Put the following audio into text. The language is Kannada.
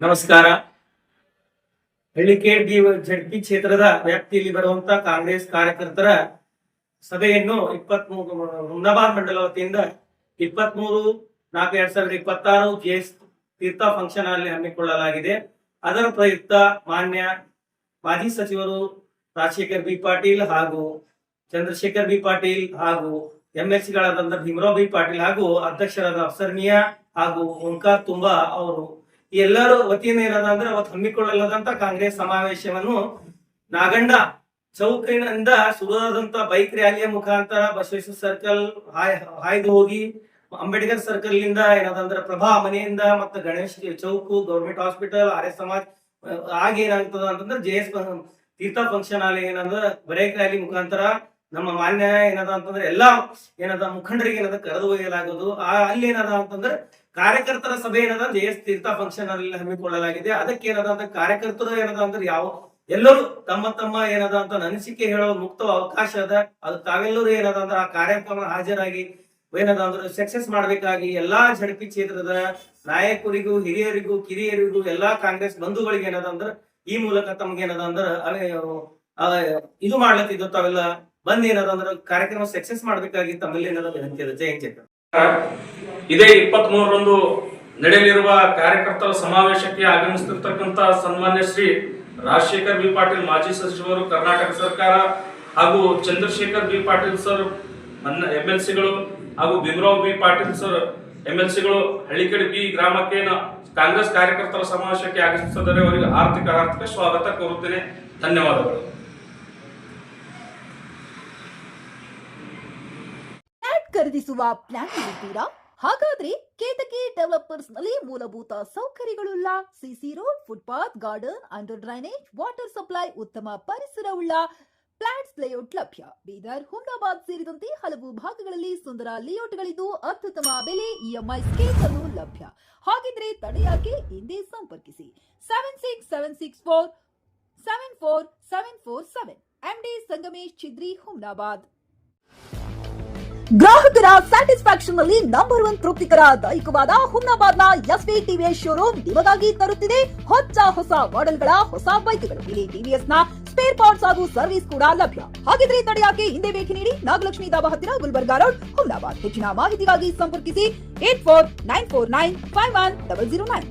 ನಮಸ್ಕಾರ. ಹಳ್ಳಿಕೇಡ್ ಜಡ್ಪಿ ಕ್ಷೇತ್ರದ ವ್ಯಾಪ್ತಿಯಲ್ಲಿ ಬರುವಂತಹ ಕಾಂಗ್ರೆಸ್ ಕಾರ್ಯಕರ್ತರ ಸಭೆಯನ್ನು ಹುಮ್ನಾಬಾದ್ ಮಂಡಲ ವತಿಯಿಂದ 23/4/2026 ಜೆಎಸ್ ತೀರ್ಥ ಫಂಕ್ಷನ್ ಅಲ್ಲಿ ಹಮ್ಮಿಕೊಳ್ಳಲಾಗಿದೆ. ಅದರ ಪ್ರಯುಕ್ತ ಮಾನ್ಯ ಮಾಜಿ ಸಚಿವರು ರಾಜಶೇಖರ್ ಬಿ ಪಾಟೀಲ್ ಹಾಗೂ ಚಂದ್ರಶೇಖರ್ ಬಿ ಪಾಟೀಲ್ ಹಾಗೂ ಎಂಎಲ್ಸಿಗಳಾದಂತ ಭೀಮರಾವ್ ಬಿ ಪಾಟೀಲ್ ಹಾಗೂ ಅಧ್ಯಕ್ಷರಾದ ಅಫ್ಸರ್ ಮಿಯಾ ಹಾಗೂ ಓಂಕಾರ್ ತುಂಬಾ ಅವರು ಎಲ್ಲರೂ ವತಿಯಿಂದ ಏನದಂದ್ರೆ ಅವತ್ತು ಹಮ್ಮಿಕೊಳ್ಳಲಾದಂತ ಕಾಂಗ್ರೆಸ್ ಸಮಾವೇಶವನ್ನು ನಾಗಂಡ ಚೌಕಿನಿಂದ ಶುರುವಾದಂತ ಬೈಕ್ ರ್ಯಾಲಿಯ ಮುಖಾಂತರ ಬಸವೇಶ್ವರ ಸರ್ಕಲ್ ಹಾಯ್ದು ಹೋಗಿ ಅಂಬೇಡ್ಕರ್ ಸರ್ಕಲ್ ನಿಂದ ಏನದಂದ್ರೆ ಪ್ರಭಾ ಮನೆಯಿಂದ ಮತ್ತು ಗಣೇಶ್ ಚೌಕ್ ಗೌರ್ಮೆಂಟ್ ಹಾಸ್ಪಿಟಲ್ ಆರ್ಯ ಸಮಾಜ್ ಆಗಿ ಏನಾಗ್ತದ ಅಂತಂದ್ರೆ ಜೆಎಸ್ ತೀರ್ಥ ಫಂಕ್ಷನ್ ಅಲ್ಲಿ ಏನಂದ್ರೆ ಬೈಕ್ ರ್ಯಾಲಿ ಮುಖಾಂತರ ನಮ್ಮ ಮಾನ್ಯ ಏನದ ಅಂತಂದ್ರೆ ಎಲ್ಲಾ ಏನದ ಮುಖಂಡರಿಗೆ ಏನದ ಕರೆದು ಒಯ್ಯಲಾಗುವುದು. ಅಲ್ಲಿ ಏನದ ಅಂತಂದ್ರೆ ಕಾರ್ಯಕರ್ತರ ಸಭೆ ಏನದ ಜೆಎಸ್ ತೀರ್ಥ ಫಂಕ್ಷನ್ ಅಲ್ಲಿ ಹಮ್ಮಿಕೊಳ್ಳಲಾಗಿದೆ. ಅದಕ್ಕೆ ಏನದ ಅಂತ ಕಾರ್ಯಕರ್ತರು ಏನದ ಅಂದ್ರೆ ಎಲ್ಲರೂ ತಮ್ಮ ತಮ್ಮ ಏನದ ಅಂತ ಅನಿಸಿಕೆ ಹೇಳೋ ಮುಕ್ತ ಅವಕಾಶ ಅದ. ಅದು ತಾವೆಲ್ಲರೂ ಏನದ ಅಂದ್ರೆ ಆ ಕಾರ್ಯಕ್ರಮ ಹಾಜರಾಗಿ ಏನದ ಅಂದ್ರೆ ಸಕ್ಸಸ್ ಮಾಡ್ಬೇಕಾಗಿ ಎಲ್ಲಾ ಜಡ್ಪಿ ಕ್ಷೇತ್ರದ ನಾಯಕರಿಗೂ ಹಿರಿಯರಿಗೂ ಕಿರಿಯರಿಗೂ ಎಲ್ಲಾ ಕಾಂಗ್ರೆಸ್ ಬಂಧುಗಳಿಗೆ ಏನದ ಅಂದ್ರೆ ಈ ಮೂಲಕ ತಮ್ಗೆ ಏನದ ಅಂದ್ರೆ ಇದು ಮಾಡ್ಲತ್ತಿದ್ದು ತಾವೆಲ್ಲ ಬಂದ್ ಏನದ ಅಂದ್ರೆ ಕಾರ್ಯಕ್ರಮ ಸಕ್ಸಸ್ ಮಾಡ್ಬೇಕಾಗಿ ತಮ್ಮಲ್ಲಿ ಏನದ ವಿನಂತಿ ಇದೆ. ಜೈ ಹಿಂದ್. ಇದೇ 23ರಂದು ನಡೆಯಲಿರುವ ಕಾರ್ಯಕರ್ತರ ಸಮಾವೇಶಕ್ಕೆ ಆಗಮಿಸುತ್ತಿರ್ತಕ್ಕಂಥ ಸನ್ಮಾನ್ಯ ಶ್ರೀ ರಾಜಶೇಖರ್ ಬಿ ಪಾಟೀಲ್ ಮಾಜಿ ಸಚಿವರು ಕರ್ನಾಟಕ ಸರ್ಕಾರ ಹಾಗೂ ಚಂದ್ರಶೇಖರ್ ಬಿ ಪಾಟೀಲ್ ಸರ್ ಎಂಎಲ್ಸಿಗಳು ಹಾಗೂ ಭೀಮರಾವ್ ಬಿ ಪಾಟೀಲ್ ಸರ್ ಎಂಎಲ್ಸಿಗಳು ಹಳ್ಳಿಕೇಡ್ ಬಿ ಗ್ರಾಮಕ್ಕೆ ಕಾಂಗ್ರೆಸ್ ಕಾರ್ಯಕರ್ತರ ಸಮಾವೇಶಕ್ಕೆ ಆಗಮಿಸುತ್ತಿದ್ದಾರೆ. ಅವರಿಗೆ ಆರ್ಥಿಕ ಸ್ವಾಗತ ಕೋರುತ್ತೇನೆ. ಧನ್ಯವಾದಗಳು. ಖರೀದಿಸುವ ಪ್ಲಾನ್ ಇದ್ದೀರಾ? ಹಾಗಾದ್ರೆ ಕೇತಕಿ ಡೆವಲಪರ್ಸ್ ನಲ್ಲಿ ಮೂಲಭೂತ ಸೌಕರ್ಯಗಳುಳ್ಳ CC road, footpath, garden, under drainage, water supply, ಉತ್ತಮ ಪರಿಸರವುಳ್ಳ ಫ್ಲಾಟ್ಸ್ ಲೇಔಟ್ ಲಭ್ಯ. ಬೀದರ್, ಹುಮ್ನಾಬಾದ್ ಸೇರಿದಂತೆ ಹಲವು ಭಾಗಗಳಲ್ಲಿ ಸುಂದರ ಲೇಔಟ್ಗಳಿದ್ದು ಅತ್ಯುತ್ತಮ ಬೆಲೆ, ಇಎಂಐ ಸ್ಕೀಮ್ಸ್ ಅನ್ನು ಲಭ್ಯ. ಹಾಗಿದ್ರೆ ತಡೆಯಾಕೆ ಹಿಂದೆ ಸಂಪರ್ಕಿಸಿ 7676474747 ಎಂಡಿ ಸಂಗಮೇಶ್ ಚಿದ್ರಿ, ಹುಮ್ನಾಬಾದ್. ಗ್ರಾಹಕರ ಸ್ಯಾಟಿಸ್ಫ್ಯಾಕ್ಷನ್ ನಲ್ಲಿ ನಂಬರ್ 1 ತೃಪ್ತಿಕರ ದೈಹಿಕವಾದ ಹುಮ್ನಾಬಾದ್ನ ಎಸ್ವಿ ಟಿವಿಎಸ್ ಶೋರೂಮ್ ನಿಮಗಾಗಿ ತರುತ್ತಿದೆ ಹೊಸ ಮಾಡೆಲ್ಗಳ ಹೊಸ ಬೈಕ್ಗಳು. ಇಲ್ಲಿ ಟಿವಿಎಸ್ ನ ಸ್ಪೇರ್ ಪಾರ್ಟ್ಸ್ ಹಾಗೂ ಸರ್ವಿಸ್ ಕೂಡ ಲಭ್ಯ. ಹಾಗಿದ್ರೆ ತಡೆಯಾಕೆ ಹಿಂದೆ ಭೇಟಿ ನೀಡಿ. ನಾಗಲಕ್ಷ್ಮಿ ದಾಬಾ ಹತ್ತಿರ, ಗುಲ್ಬರ್ಗಾ ರೋಡ್, ಹುಮ್ನಾಬಾದ್. ಹೆಚ್ಚಿನ ಮಾಹಿತಿಗಾಗಿ ಸಂಪರ್ಕಿಸಿ 8494951009.